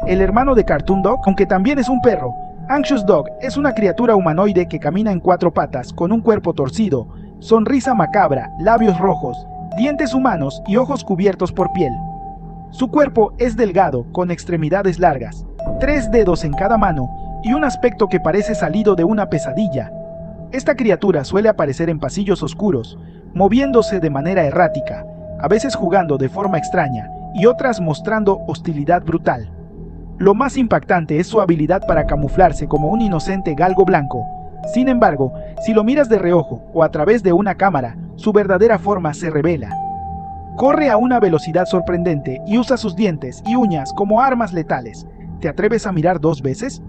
el hermano de Cartoon Dog, aunque también es un perro. Anxious Dog es una criatura humanoide que camina en 4 patas, con un cuerpo torcido, sonrisa macabra, labios rojos, dientes humanos y ojos cubiertos por piel. Su cuerpo es delgado, con extremidades largas, 3 dedos en cada mano y un aspecto que parece salido de una pesadilla. Esta criatura suele aparecer en pasillos oscuros, moviéndose de manera errática, a veces jugando de forma extraña y otras mostrando hostilidad brutal. Lo más impactante es su habilidad para camuflarse como un inocente galgo blanco. Sin embargo, si lo miras de reojo o a través de una cámara, su verdadera forma se revela. Corre a una velocidad sorprendente y usa sus dientes y uñas como armas letales. ¿Te atreves a mirar 2 veces?